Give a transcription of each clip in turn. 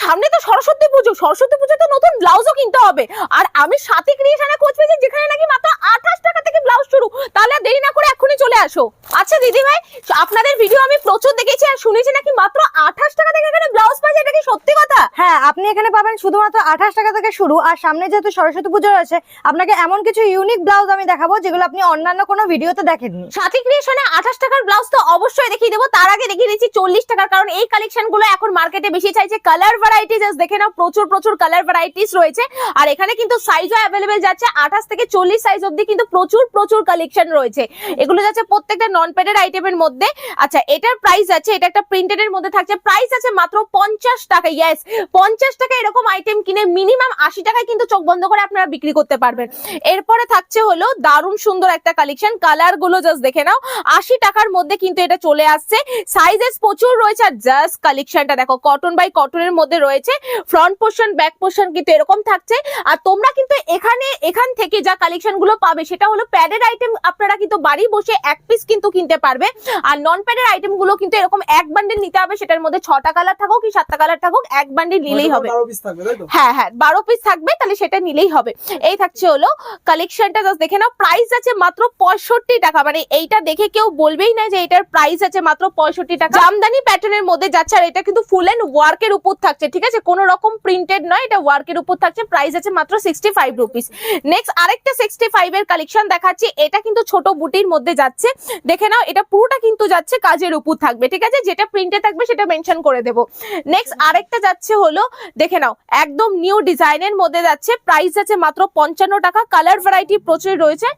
সামনে তো সরস্বতী পুজোতে নতুন ব্লাউজও কিনতে হবে। আর আমি সাথী ক্রিয়েশনে খোঁজ পেয়েছি যেখানে নাকি মাত্র 28 টাকা থেকে ব্লাউজ শুরু। তাহলে দেরি না করে এখনই চলে আসো। আচ্ছা দিদি ভাই, আপনাদের ভিডিও আমি প্রচুর দেখেছি আর শুনেছি নাকি মাত্র 28 টাকা থেকে এখানে ব্লাউজ পাওয়া যায়, এটা কি সত্যি কথা? হ্যাঁ, আপনি এখানে পাবেন শুধুমাত্র 28 টাকা থেকে শুরু। আর সামনে যেহেতু সরস্বতী পুজো রয়েছে, আপনাকে এমন কিছু ইউনিক ব্লাউজ আমি দেখাবো যেগুলো আপনি অন্যান্য কোনো ভিডিওতে দেখেননি। সাথী ক্রিয়েশনে 28 টাকার ব্লাউজ তো অবশ্যই দেখিয়ে দেবো, তার আগে দেখিয়ে দিচ্ছি 40 টাকার, কারণ এই কালেকশন গুলো এখন মার্কেটে বেশি চাইছে। কালার ভ্যারাইটিস দেখে নাও, প্রচুর কালার ভ্যারাইটিস রয়েছে। আর এখানে কিন্তু সাইজও অ্যাভেলেবেল যাচ্ছে 28 থেকে 40 সাইজ অবধি, কিন্তু প্রচুর কালেকশন রয়েছে। এগুলো যাচ্ছে প্রত্যেকটা নন প্যাডেড আইটেমের মধ্যে। আচ্ছা, এটার প্রাইস আছে, এটা একটা প্রিন্টেড এর মধ্যে থাকছে, প্রাইস আছে মাত্র 50 টাকা। ইয়েস, 50 টাকা এরকম আইটেম কিনে মিনিমাম 80 টাকায় কিন্তু চোখ বন্ধ করে আপনারা বিক্রি করতে পারবেন। এরপরে থাকছে হলো দারুণ সুন্দর একটা কালেকশন, কালার গুলো জাস্ট দেখে নাও। 80 টাকার মধ্যে কিন্তু এটা চলে আসছে, সাইজেস প্রচুর রয়েছে। আর জাস্ট কালেকশনটা দেখো, কটন বাই কটনের মধ্যে রয়েছে। ফ্রন্ট পোর্শন ব্যাক পোর্শন কিন্তু এরকম থাকছে। আর তোমরা কিন্তু এখান থেকে যা কালেকশন গুলো পাবে সেটা হলো প্যাডেড আইটেম, আপনারা কিন্তু বাড়ি বসে এক পিস কিন্তু কিনতে পারবে। আর নন প্যাডেড আইটেম গুলো কিন্তু এরকম এক বান্ডিল নিতে হবে, সেটার মধ্যে 6টা কালার থাকুক কি 7টা কালার থাকুক, এক বান্ডিল নিলেই হবে। হ্যাঁ 12 পিস থাকবে, তাহলে সেটা নিলেই হবে। এই থাকছে হলো কালেকশনটা, জাস্ট দেখে নাও। প্রাইস আছে মাত্র 65 টাকা, মানে এইটা দেখে কেউ বলবেই না যে এটার প্রাইস আছে মাত্র 65 টাকা। জামদানি প্যাটার্নের মধ্যে যাচ্ছে, আর এটা কিন্তু ফুল এন্ড ওয়ার্কের উপর থাকছে, ঠিক আছে, কোনো রকম প্রিন্টেড নয়, এটা ওয়ার্কের উপর থাকছে। প্রাইস আছে মাত্র 65 রুপিস। নেক্সট আরেকটা 65 এর কালেকশন দেখাচ্ছি, এটা কিন্তু ছোট বুটির মধ্যে যাচ্ছে, দেখে নাও। এটা পুরোটা কিন্তু যাচ্ছে কাজের উপর থাকবে, ঠিক আছে, যেটা প্রিন্টে থাকবে সেটা মেনশন করে দেবো। নেক্সট আরেকটা যাচ্ছে হলো, দেখে নাও, একদম নিউ ডিজাইনের মধ্যে যাচ্ছে, প্রাইস আছে মাত্র 55 টাকা। কালার ভ্যারাইটি প্রচুর রয়েছে,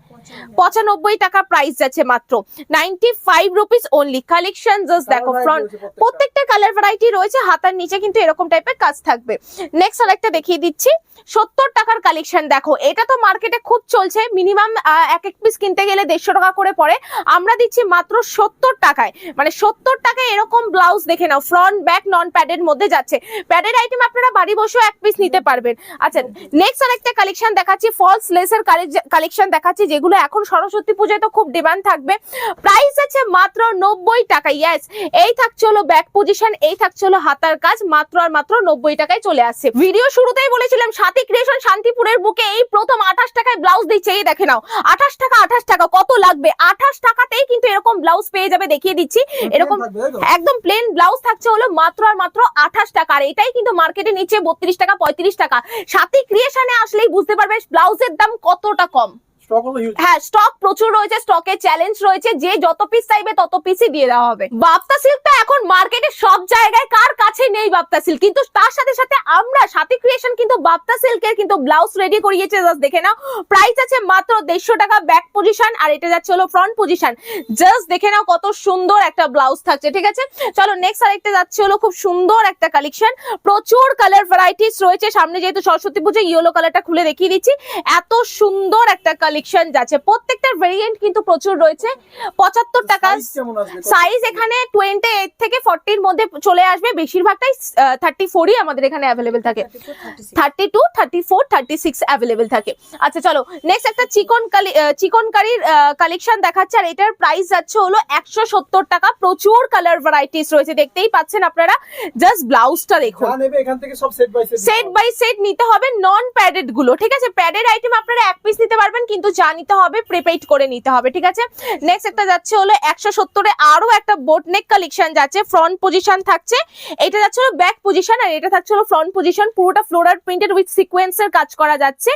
95 টাকা প্রাইস যাচ্ছে মাত্র, 95 রুপিস অনলি। কালেকশন জাস্ট দেখো, ফ্রন্ট প্রত্যেকটা কালার ভ্যারাইটি রয়েছে, হাতার নিচে কিন্তু এরকম টাইপের কাজ থাকবে। নেক্সট আরেকটা দেখিয়ে দিচ্ছি, 70 টাকার কালেকশন দেখো, এটা তো মার্কেটে খুব চলছে, মিনিমাম এক পিস কিনতে গেলে 150 টাকা করে পড়ে, আমরা দিচ্ছি মাত্র 70 টাকায়। মানে 70 টাকায় এরকম ব্লাউজ দেখে নাও, ফ্রন্ট ব্যাক নন প্যাডেড মধ্যে যাচ্ছে। প্যাডেড আইটেম আপনারা বাড়ি বসেও এক পিস নিতে পারবেন। আচ্ছা, নেক্সট আরেকটা কালেকশন দেখাচ্ছি, ফলস লেসের কালেকশন দেখাচ্ছি, যেগুলো এখন সরস্বতী পূজায় তো খুব ডিমান্ড থাকবে। প্রাইস আছে মাত্র 90 টাকা। ইয়েস, এই থাকছে হলো ব্যাক পজিশন, এই থাকছে হলো হাতার কাজ, মাত্র আর মাত্র 90 টাকায় চলে আসছে। ভিডিও শুরুতেই বলেছিলাম সাথী ক্রিয়েশন শান্তিপুরের বুকে এই প্রথম 28 টাকায় ব্লাউজ দিচ্ছে। এই দেখে নাও, 28 টাকা কত লাগবে, 28 টাকাতেই কিন্তু এরকম ব্লাউজ পেয়ে যাবে। দেখিয়ে দিচ্ছি, এরকম একদম প্লেন ব্লাউজ থাকছে হলো মাত্র আর মাত্র 28 টাকা। আর এটাই কিন্তু মার্কেটে নিচে 32 টাকা 35 টাকা। সাথী ক্রিয়েশনে আসলেই বুঝতে পারবে ব্লাউজের দাম কতটা কম। হ্যাঁ, স্টক প্রচুর রয়েছে, স্টকে চ্যালেঞ্জ রয়েছে, যে যত পিস চাইবে তত পিসই দিয়ে দেওয়া হবে। বাপ্তা সিল্কটা এখন মার্কেটে সব জায়গায়, কার কাছে নেই বাপ্তা সিল্ক, কিন্তু তার সাথে সাথে আমরা সাথী ক্রিয়েশন কিন্তু বাপ্তা সিল্কের কিন্তু ব্লাউজ রেডি করিয়েছে, জাস্ট দেখে নাও। প্রাইস আছে মাত্র 150 টাকা ব্যাক পজিশন, আর এটা যাচ্ছে হলো ফ্রন্ট পজিশন। জাস্ট দেখে নাও কত সুন্দর একটা ব্লাউজ থাকছে, ঠিক আছে। চলো নেক্সট আরেকটা যাচ্ছে হলো খুব সুন্দর একটা কালেকশন, প্রচুর কালার ভ্যারাইটিস রয়েছে। সামনে যেহেতু সরস্বতী পুজো, ইয়েলো কালারটা খুলে দেখিয়ে দিচ্ছি, এত সুন্দর একটা কালেকশন যাচ্ছে। প্রত্যেকটার ভেরিয়েন্ট কিন্তু প্রচুর রয়েছে। 75 টাকা সাইজ, এখানে 28 থেকে 40 এর মধ্যে চলে আসবে, বেশিরভাগটাই 34ই আমাদের এখানে অ্যাভেলেবেল থাকে, 32, 34, 36 অ্যাভেলেবেল থাকে। আচ্ছা চলো নেক্সট একটা চিকনকারির কালেকশন দেখাচ্ছে, আর এটার প্রাইস যাচ্ছে হলো 170 টাকা। প্রচুর কালার ভ্যারাইটিস রয়েছে, দেখতেই পাচ্ছেন আপনারা। জাস্ট ব্লাউজটা দেখুন, সেট বাই সেট নিতে হবে, নন প্যাডেড গুলো, ঠিক আছে। প্যাডেড আইটেম আপনারা এক পিস নিতে পারবেন, কিন্তু যা নিতে হবে প্রিপেইড করে নিতে হবে, ঠিক আছে। নেক্সট একটা যাচ্ছে হলো 170 এ আরো একটা বোট নেক কালেকশন যাচ্ছে, ফ্রন্ট পজিশন থাকছে, এটা যাচ্ছে হলো ব্যাক পজিশন, আর এটা থাকছে হলো ফ্রন্ট পজিশন। পুরোটা ফ্লোরাল প্রিন্টেড উইথ সিকোয়েন্সের কাজ করা যাচ্ছে,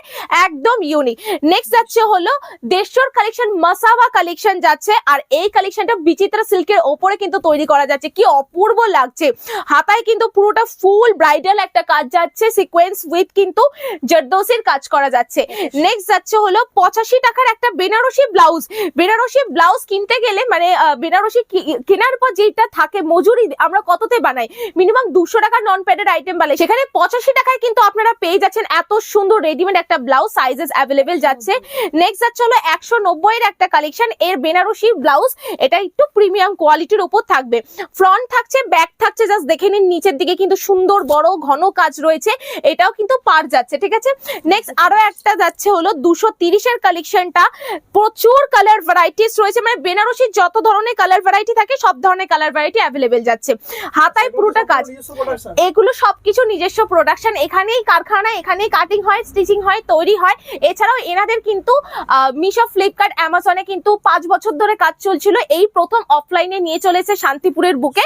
একদম ইউনিক। নেক্সট যাচ্ছে হলো 150 কালেকশন, মাসাবা কালেকশন যাচ্ছে, আর এই কালেকশনটা বিচিত্রা সিল্কের ওপরে কিন্তু তৈরি করা যাচ্ছে, কি অপূর্ব লাগছে। হাতায় কিন্তু পুরোটা ফুল ব্রাইডাল একটা কাজ যাচ্ছে, সিকোয়েন্স উইথ কিন্তু জর্দোসির কাজ করা যাচ্ছে। নেক্সট যাচ্ছে হলো 85 টাকার একটা বেনারসি ব্লাউজ। বেনারসি ব্লাউজ কিনতে গেলে মানে বেনারসি কেনার পর যেটা থাকে মজুরি, আমরা কততে বানাই, মিনিমাম 200 টাকা নন প্যাডেড আইটেম বলে, সেখানে 85 টাকায় কিন্তু আপনারা পেয়ে যাচ্ছেন এত সুন্দর রেডিমেড একটা ব্লাউজ, সাইজেস অ্যাভেলেবেল যাচ্ছে। নেক্সট যাচ্ছে হলো 190 এর একটা কালেকশন, এর বেনারসি ব্লাউজ, এটা একটু প্রিমিয়াম কোয়ালিটির উপর থাকবে। ফ্রন্ট থাকছে, ব্যাক থাকছে, জাস্ট দেখে নিন, নিচের দিকে কিন্তু সুন্দর বড় ঘন কাজ রয়েছে, এটাও কিন্তু পার যাচ্ছে, ঠিক আছে। নেক্সট আরো একটা যাচ্ছে হলো 230 এর কালেকশনটা, প্রচুর কালার ভ্যারাইটিস রয়েছে, মানে বেনারসির যত ধরনের কালার ভ্যারাইটি থাকে সব ধরনের কালার ভ্যারাইটি অ্যাভেলেবেল যাচ্ছে। হাতায় পুরোটা কাজ, এগুলো সবকিছু নিজস্ব প্রোডাকশন, এখানেই কারখানা, এখানেই কাটিং হয়, স্টিচিং হয়, তৈরি হয়। এছাড়াও এনাদের কিন্তু মিশো, ফ্লিপকার্ট, অ্যামাজনে কিন্তু 5 বছর ধরে কাজ চলছিল, এই প্রথম অফলাইনে নিয়ে চলেছে শান্তিপুরের বুকে।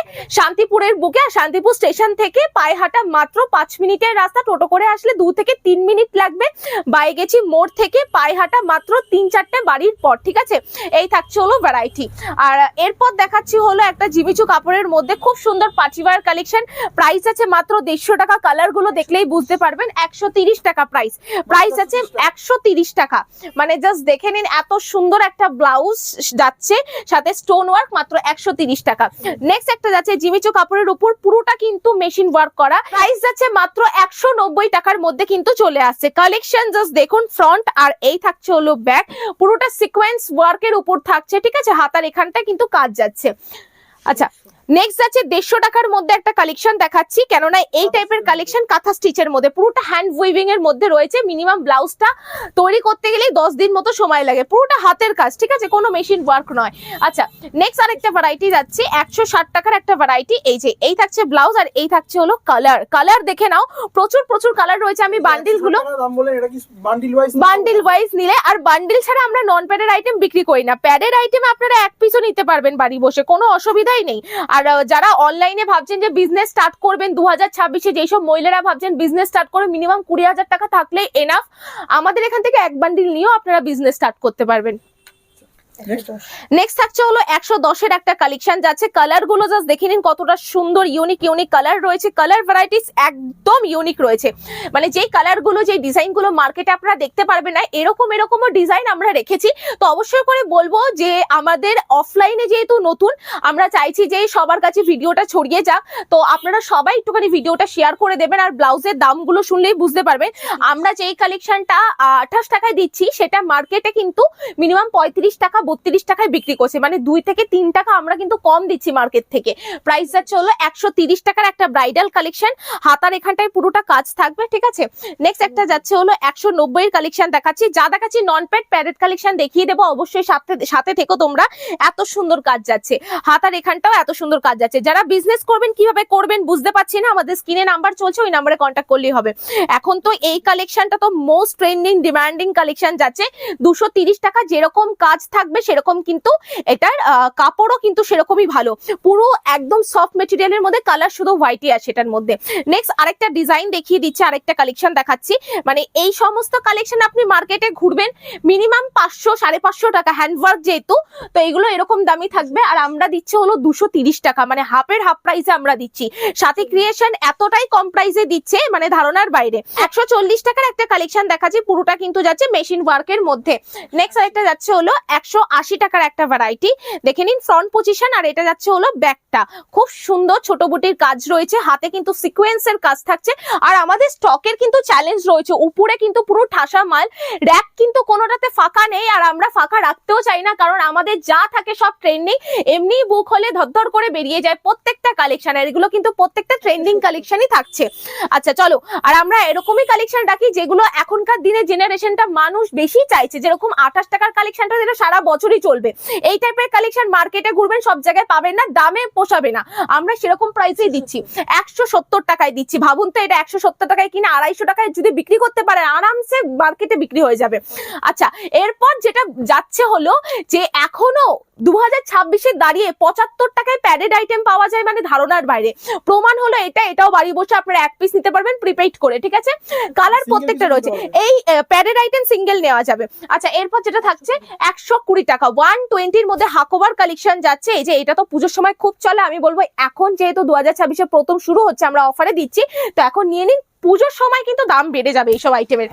আর শান্তিপুর স্টেশন থেকে পায়ে হাঁটা মাত্র 5 মিনিটের রাস্তা, টোটো করে আসলে 2 থেকে 3 মিনিট লাগবে। বাইগেছি মোড় থেকে পায়ে হাঁটা মাত্র 3-4টে বাড়ির পর, ঠিক আছে। এই থাকছে হলো ভ্যারাইটি। আর এরপর দেখাচ্ছি হলো একটা জিমিচু কাপড়ের মধ্যে খুব সুন্দর পার্টিওয়্যার কালেকশন। প্রাইস আছে মাত্র 150 টাকা, কালার গুলো দেখলেই বুঝতে পারবেন। 130 টাকা প্রাইস আছে 130 টাকা, মানে জাস্ট দেখে নিন, এত সুন্দর একটা ব্লাউজ যাচ্ছে সাথে স্টোন ওয়ার্ক, মাত্র 130 টাকা। নেক্সট একটা যাচ্ছে জিমিচু কাপড়ের উপর, পুরোটা কিন্তু মেশিন ওয়ার্ক করা, প্রাইস যাচ্ছে মাত্র 190 টাকার মধ্যে কিন্তু চলে আসছে। কালেকশন জাস্ট দেখুন, ফ্রন্ট আর এই থাকছে হলো ব্যাক, পুরোটা সিকোয়েন্স ওয়ার্কের উপর থাকছে, ঠিক আছে। হাতার এখানটা কিন্তু কাজ যাচ্ছে। আচ্ছা, নেক্সট আছে 150 টাকার মধ্যে একটা কালেকশন দেখাচ্ছি, কেননা এই টাইপের কালেকশন কাঁথা স্টিচের মধ্যে, পুরোটা হ্যান্ড উইভিং এর মধ্যে রয়েছে। মিনিমাম ব্লাউজটা তৈরি করতে গেলেই 10 দিন মতো সময় লাগে, পুরোটা হাতের কাজ, ঠিক আছে, কোনো মেশিন ওয়ার্ক নয়। আচ্ছা, নেক্সট আরেকটা ভ্যারাইটি যাচ্ছে 160 টাকার একটা ভ্যারাইটি। এই থাকছে ব্লাউজ আর এই থাকছে হলো কালার দেখে নাও, প্রচুর কালার রয়েছে। আমি বান্ডিল গুলো বান্ডিল ওয়াইজ নিলে, আর বান্ডিল ছাড়া আমরা নন প্যাডের আইটেম বিক্রি করি না, প্যাডের আইটেম আপনারা এক পিসও নিতে পারবেন বাড়ি বসে, কোনো অসুবিধাই নেই। আর যারা অনলাইনে ভাবছেন যে বিজনেস স্টার্ট করবেন 2026-এ, যেসব মহিলারা ভাবছেন বিজনেস স্টার্ট করে মিনিমাম 20,000 টাকা থাকলে এনাফ, আমাদের এখান থেকে এক বান্ডিল নিয়েও আপনারা বিজনেস স্টার্ট করতে পারবেন। নেক্সট থাকছে হলো 110-এর একটা কালেকশন যাচ্ছে। কালার গুলো জাস্ট দেখে নিন, কতটা সুন্দর ইউনিক কালার রয়েছে, কালার ভ্যারাইটিস একদম ইউনিক রয়েছে। মানে যেই কালার গুলো, যেই ডিজাইন গুলো মার্কেটে আপনারা দেখতে পারবেন না, এরকমও ডিজাইন আমরা রেখেছি। তো অবশ্যই করে বলবো যে আমাদের অফলাইনে যেহেতু নতুন, আমরা চাইছি যে সবার কাছে ভিডিওটা ছড়িয়ে যাক, তো আপনারা সবাই একটুখানি ভিডিওটা শেয়ার করে দেবেন। আর ব্লাউজের দামগুলো শুনলেই বুঝতে পারবেন, আমরা যেই কালেকশনটা 28 টাকায় দিচ্ছি, সেটা মার্কেটে কিন্তু মিনিমাম 35 টাকা 32 টাকায় বিক্রি করছে, মানে 2 থেকে 3 টাকা আমরা কিন্তু কম দিচ্ছি মার্কেট থেকে। প্রাইস যাচ্ছে হলো 130 টাকার একটা ব্রাইডাল কালেকশন, হাতার এখানটায় পুরোটা কাজ থাকবে, ঠিক আছে। নেক্সট একটা যাচ্ছে হলো 190 এর কালেকশন দেখাচ্ছি। যা দেখাচ্ছি নন প্যাডেড কালেকশন দেখিয়ে দেবো, অবশ্যই সাথে থেকো তোমরা। এত সুন্দর কাজ যাচ্ছে, হাতার এখানটাও এত সুন্দর কাজ যাচ্ছে। যারা বিজনেস করবেন, কিভাবে করবেন বুঝতে পারছি না, আমাদের স্ক্রিনে নাম্বার চলছে, ওই নাম্বারে কন্ট্যাক্ট করলেই হবে। এখন তো এই কালেকশনটা তো মোস্ট ট্রেন্ডিং ডিমান্ডিং কালেকশন যাচ্ছে। 230 টাকা, যেরকম কাজ থাকবে সেরকম কিন্তু এটার কাপড়ও কিন্তু সেরকমই ভালো, পুরো একদম সফট মেটেরিয়ালের মধ্যে, কালার শুধু হোয়াইটই আছে এটার মধ্যে। নেক্সট আরেকটা ডিজাইন দেখিয়ে দিচ্ছি, আরেকটা কালেকশন দেখাচ্ছি। মানে এই সমস্ত কালেকশন আপনি মার্কেটে ঘুরবেন মিনিমাম 500-550 টাকা, হ্যান্ডওয়ার্ক যেহেতু, তো এগুলো এরকম দামি থাকবে। আর আমরা দিচ্ছি হলো 230 টাকা, মানে হাফ প্রাইসে আমরা দিচ্ছি। সাথে ক্রিয়েশন এতটাই কম প্রাইসে দিচ্ছে, মানে ধারণার বাইরে। 140 টাকার একটা কালেকশন দেখাচ্ছি, পুরোটা কিন্তু যাচ্ছে মেশিন ওয়ার্কের মধ্যে। নেক্সট আরেকটা যাচ্ছে হলো 180 টাকার একটা ভ্যারাইটি, দেখে নিন ফ্রন্ট পজিশন, আর এটা যাচ্ছে হলো ব্যাকটা, খুব সুন্দর ছোট বুটির কাজ রয়েছে, হাতে কিন্তু সিকোয়েন্সের কাজ থাকছে। আর আমাদের স্টকের কিন্তু চ্যালেঞ্জ রয়েছে, উপরে কিন্তু পুরো ঠাসা মাল, র‍্যাক কিন্তু কোনোটাতে ফাঁকা নেই, আর আমরা ফাঁকা রাখতেও চাই না, কারণ আমাদের যা থাকে সব ট্রেন্ডিং, এমনি বুক হলে ধর করে বেরিয়ে যায় প্রত্যেকটা কালেকশন, আর এগুলো কিন্তু প্রত্যেকটা ট্রেন্ডিং কালেকশনই থাকছে। আচ্ছা চলো, আর আমরা এরকমই কালেকশন রাখি যেগুলো এখনকার দিনে জেনারেশনটা মানুষ বেশি চাইছে, যেরকম 28 টাকার কালেকশনটা, যেটা সারা বছরই চলবে। এই টাইপের কালেকশন মার্কেটে ঘুরবেন, সব জায়গায় পাবেন না, দামে পোষাবে না, আমরা সেরকম প্রাইসেই দিচ্ছি। 170 টাকায় দিচ্ছি, ভাবুন তো, এটা 170 টাকায় কিনে 250 টাকায় যদি বিক্রি করতে পারে, আরামসে মার্কেটে বিক্রি হয়ে যাবে। আচ্ছা, এরপর যেটা যাচ্ছে হলো যে এখনো 2026-এ দাঁড়িয়ে 75 টাকায় প্যাডেড আইটেম পাওয়া যায়, মানে ধারণার বাইরে। প্রমাণ হলো এটাও বাড়ি বসে আপনারা এক পিস নিতে পারবেন প্রিপেইড করে, ঠিক আছে। কালার প্রত্যেকটা রয়েছে, এই প্যাডেড আইটেম সিঙ্গেল নেওয়া যাবে। আচ্ছা, এরপর যেটা থাকছে 120 টাকা, 120-র মধ্যে হাকোবার কালেকশন যাচ্ছে। এই যে এটা তো পুজোর সময় খুব চলে, আমি বলবো এখন যেহেতু 2026-এ প্রথম শুরু হচ্ছে, আমরা অফারে দিচ্ছি, তো এখন নিয়ে নিন, পুজোর সময় কিন্তু দাম বেড়ে যাবে এইসব আইটেমের।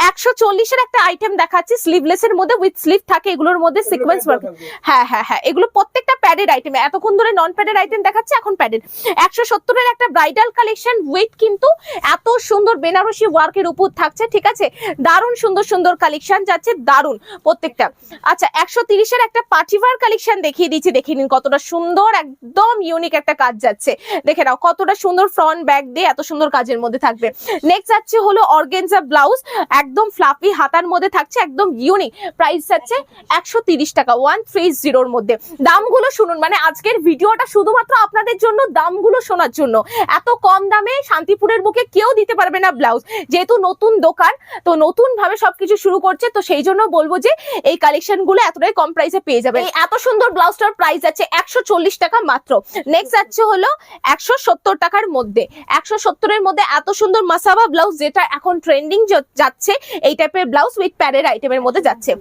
140-এর একটা আইটেম দেখাচ্ছি, স্লিভলেস এর মধ্যে, উইথ স্লিভ থাকে, এগুলোর মধ্যে সিকোয়েন্স ওয়ার্ক। হ্যাঁ, এগুলো প্রত্যেকটা প্যাডেড আইটেম, এতক্ষণ ধরে নন প্যাডেড আইটেম দেখাচ্ছে, এখন প্যাডেড। 170-এর একটা ব্রাইডাল কালেকশন, উইথ কিন্তু এত সুন্দর বেনারসি ওয়ার্কের উপর থাকছে, ঠিক আছে। দারুণ সুন্দর কালেকশন যাচ্ছে, দারুণ প্রত্যেকটা। আচ্ছা, 130-এর একটা পার্টিওয়্যার কালেকশন দেখিয়ে দিচ্ছি, দেখে নিন কতটা সুন্দর, একদম ইউনিক একটা কাজ যাচ্ছে, দেখে নাও কতটা সুন্দর, ফ্রন্ট ব্যাক দিয়ে এত সুন্দর কাজের মধ্যে থাকবে। নেক্সট যাচ্ছে হলো অর্গেনজা ব্লাউজ, একদম ফ্লাফি হাতার মধ্যে থাকছে, একদম ইউনিক। প্রাইস যাচ্ছে 130 টাকা, 130 মধ্যে। দামগুলো শুনুন, মানে আজকের ভিডিওটা শুধুমাত্র আপনাদের জন্য, দামগুলো শোনার জন্য। এত কম দামে শান্তিপুরের বুকে কেউ দিতে পারবে না ব্লাউজ, যেহেতু নতুন দোকান, তো নতুন ভাবে সবকিছু শুরু করছে, তো সেই জন্য বলবো যে এই কালেকশন গুলো এতটাই কম প্রাইসে পেয়ে যাবে। এই এত সুন্দর ব্লাউজটার প্রাইস আছে 140 টাকা মাত্র। নেক্সট যাচ্ছে হলো 170 টাকার মধ্যে। 170 মধ্যে এত সুন্দর মাসাবা ব্লাউজ, যেটা এখন ট্রেন্ডিং যাচ্ছে, এই টাইপের ব্লাউজ উইথ প্যাডের আইটেমের মধ্যে যাচ্ছে।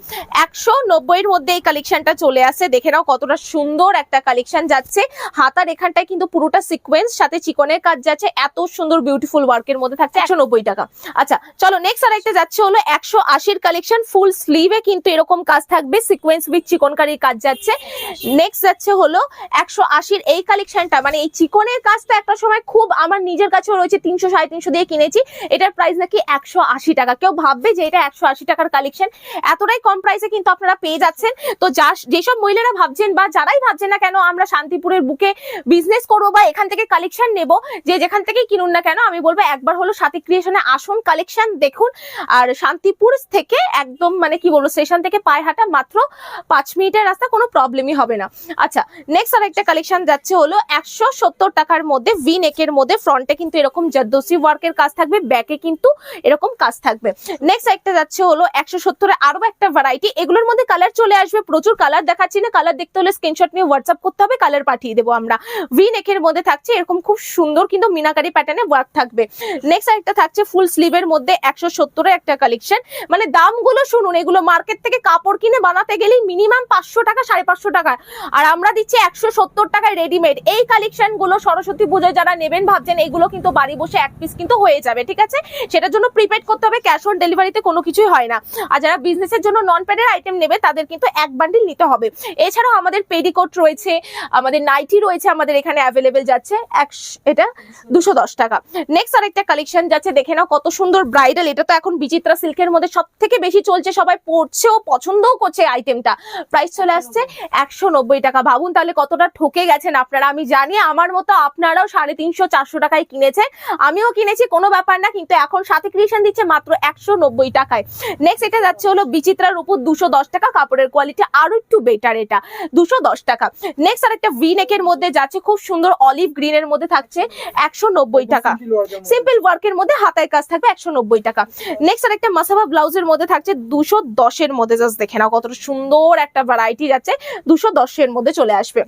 190 মধ্যে এই কালেকশনটা চলে আসছে, দেখে নাও কতটা সুন্দর একটা কালেকশন যাচ্ছে। হাতার এখানটায় কিন্তু পুরোটা সিকোয়েন্স, সাথে চিকনের কাজ যাচ্ছে, এত সুন্দর বিউটিফুল ওয়ার্কের মধ্যে থাকছে 190 টাকা। আচ্ছা চলো নেক্সট আরেকটা যাচ্ছে হলো 180 কালেকশন, ফুল স্লিভে কিন্তু এরকম কাজ থাকবে, সিকোয়েন্স উইথ চিকনকারির কাজ যাচ্ছে। নেক্সট যাচ্ছে হলো 180 এই কালেকশনটা, মানে এই চিকনের কাজটা একটা সময় খুব আমার নিজের কাছেও রয়েছে, 300 350 দিয়ে কিনেছি, এটার প্রাইস নাকি 180 টাকা। কেউ ভাববে যে এটা 180 টাকার কালেকশন, এতটাই কম প্রাইসে কিন্তু আপনারা পেয়ে যাচ্ছেন। তো যেসব মহিলারা ভাবছেন বা যারাই ভাবছেন না কেন আমরা শান্তিপুরের বুকে বিজনেস করবো বা এখান থেকে কালেকশন নেব, যে যেখান থেকে কিনুন না কেন, আমি বলবো একবার হলো সাথী ক্রিয়েশনে আসুন, কালেকশন দেখুন। আর শান্তিপুর থেকে একদম মানে কি বলবো, স্টেশন থেকে পায়ে হাঁটা মাত্র 5 মিনিটের রাস্তা, কোনো প্রবলেমই হবে না। আচ্ছা নেক্সট আরেকটা কালেকশন যাচ্ছে হলো 170 টাকার মধ্যে, ভি নেকের মধ্যে, ফ্রন্টে কিন্তু এরকম জারদোসি ওয়ার্কের কাজ থাকবে, ব্যাকে কিন্তু এরকম কাজ থাকবে। নেক্সট একটা যাচ্ছে হলো 170 আরো একটা ভ্যারাইটি, এগুলোর মধ্যে কালার চলে আসবে, প্রচুর কালার দেখাচ্ছি না, কালার দেখতে হলে স্ক্রিনশট নিয়ে হোয়াটসঅ্যাপ করতে হবে, কালার পাঠিয়ে দেবো আমরা। ভি নেকের মধ্যে থাকছে এরকম খুব সুন্দর কিন্তু মিনাকারি প্যাটার্নে ওয়ার্ক থাকবে। নেক্সট একটা থাকছে ফুল স্লিভের মধ্যে 170 একটা কালেকশন, মানে দামগুলো শুনুন, এগুলো মার্কেট থেকে কাপড় কিনে বানাতে গেলেই মিনিমাম 500 টাকা 550 টাকা, আর আমরা দিচ্ছি 170 টাকায় রেডিমেড। এই কালেকশন গুলো সরস্বতী পুজোয় যারা নেবেন ভাবছেন, এগুলো কিন্তু বাড়ি বসে এক পিস কিন্তু হয়ে যাবে, ঠিক আছে? সেটার জন্য প্রিপেড করতে হবে, ক্যাশ অন ডেলিভারিতে কোনো কিছুই হয় না। আর যারা বিজনেসের জন্য নন প্যাডের আইটেম নেবে তাদের কিন্তু এক বান্ডিল নিতে হবে। এছাড়াও আমাদের পেডিকোট রয়েছে, আমাদের নাইটি রয়েছে, আমাদের এখানে অ্যাভেলেবেল যাচ্ছে এটা 210 টাকা। নেক্সট আরেকটা কালেকশন যাচ্ছে, দেখে নাও কত সুন্দর ব্রাইডাল, এটা তো এখন বিচিত্রা সিল্কের মধ্যে সব থেকে বেশি চলছে, সবাই পরছেও পছন্দও করছে আইটেমটা। প্রাইস চলে আসছে 190 টাকা। ভাবুন তাহলে কতটা ঠকে গেছেন আপনারা। আমি জানি আমার মতো আপনারাও 350 400 টাকায় কিনেছেন, আমিও কিনেছি, কোনো ব্যাপার না, কিন্তু এখন সাথী ক্রিয়েশন দিচ্ছে মাত্র 190 টাকায়। নেক্সট এটা যাচ্ছে হলো বিচিত্রার উপর 210 টাকা, কাপড়ের কোয়ালিটি আরো একটু বেটার, এটা 210 টাকা। নেক্সট আরেকটা ভি নেকের মধ্যে যাচ্ছে, খুব সুন্দর অলিভ গ্রিন এর মধ্যে থাকছে 190 টাকা, সিম্পল ওয়ার্কের মধ্যে হাতায় কাজ থাকবে 190 টাকা। নেক্সট আরেকটা মাসাবা ব্লাউজের মধ্যে থাকছে 210 এর মধ্যে, জাস্ট দেখে নাও কতটা সুন্দর একটা ভ্যারাইটি যাচ্ছে, 210 এর মধ্যে চলে আসবে।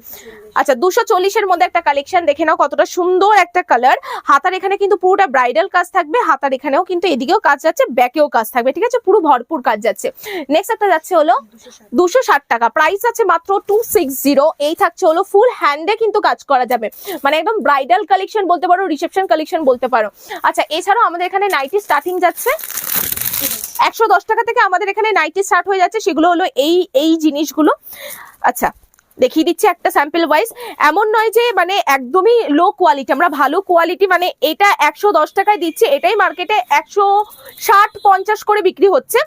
আচ্ছা 240 এর মধ্যে একটা কালেকশন, দেখে নাও কতটা সুন্দর একটা কালার, হাতার এখানে কিন্তু পুরোটা ব্রাইডাল কাজ থাকবে, হাতার এখানেও কিন্তু এদিকেও কাজ যাচ্ছে, ব্যাকেও কাজ থাকবে, ঠিক আছে, পুরো ভরপুর কাজ যাচ্ছে। নেক্সট একটা যাচ্ছে হলো 260 টাকা, প্রাইস আছে মাত্র 260। এই থাকছে হলো ফুল হ্যান্ডে কিন্তু কাজ করা যাবে, মানে একদম ব্রাইডাল কালেকশন বলতে পারো, রিসেপশন কালেকশন বলতে পারো। আচ্ছা এছাড়াও আমাদের এখানে নাইটি স্টার্টিং যাচ্ছে 110 টাকা থেকে, আমাদের এখানে নাইটি স্টার্ট হয়ে যাচ্ছে, সেগুলো হলো এই জিনিসগুলো। আচ্ছা দেখিয়ে দিচ্ছি একটা স্যাম্পল ওয়াইজ, এমন নয় যে মানে একদমই লো কোয়ালিটি, আমরা ভালো কোয়ালিটি, মানে এটা 110 টাকায় দিচ্ছি, এটাই মার্কেটে 160 50 করে বিক্রি হচ্ছে,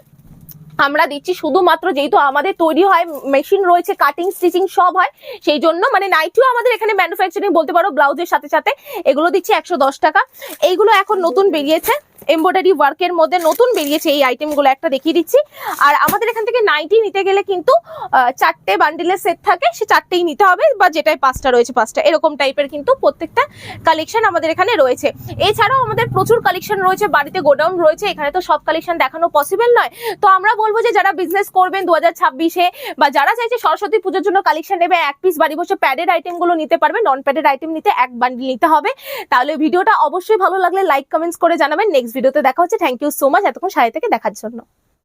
আমরা দিচ্ছি শুধুমাত্র যেহেতু আমাদের তৈরি হয়, মেশিন রয়েছে, কাটিং স্টিচিং সব হয়, সেই জন্য মানে নাইটিও আমাদের এখানে ম্যানুফ্যাকচারিং বলতে পারো, ব্লাউজের সাথে সাথে এগুলো দিচ্ছি 110 টাকা। এইগুলো এখন নতুন বেরিয়েছে, এমব্রয়ডারি ওয়ার্কের মধ্যে নতুন বেরিয়েছে এই আইটেমগুলো, একটা দেখিয়ে দিচ্ছি। আর আমাদের এখান থেকে নাইটি নিতে গেলে কিন্তু 4টে বান্ডিলের সেট থাকে, সে 4টেই নিতে হবে, বা যেটাই 5টা রয়েছে 5টা, এরকম টাইপের কিন্তু প্রত্যেকটা কালেকশন আমাদের এখানে রয়েছে। এছাড়াও আমাদের প্রচুর কালেকশন রয়েছে, বাড়িতে গোডাউন রয়েছে, এখানে তো সব কালেকশন দেখানো পসিবল নয়। তো আমরা বলবো যে যারা বিজনেস করবেন 2026-এ, বা যারা চাইছে সরস্বতী পুজোর জন্য কালেকশন নেবে, এক পিস বাড়ি বসে প্যাডের আইটেম গুলো নিতে পারবে, নন প্যাডের আইটেম নিতে এক বান্ডিল নিতে হবে। তাহলে ভিডিওটা অবশ্যই ভালো লাগলে লাইক কমেন্টস করে জানাবেন। নেক্সট ভিডিওতে দেখা হচ্ছে। থ্যাংক ইউ সো মাচ এতক্ষণ সাথে থেকে দেখার জন্য।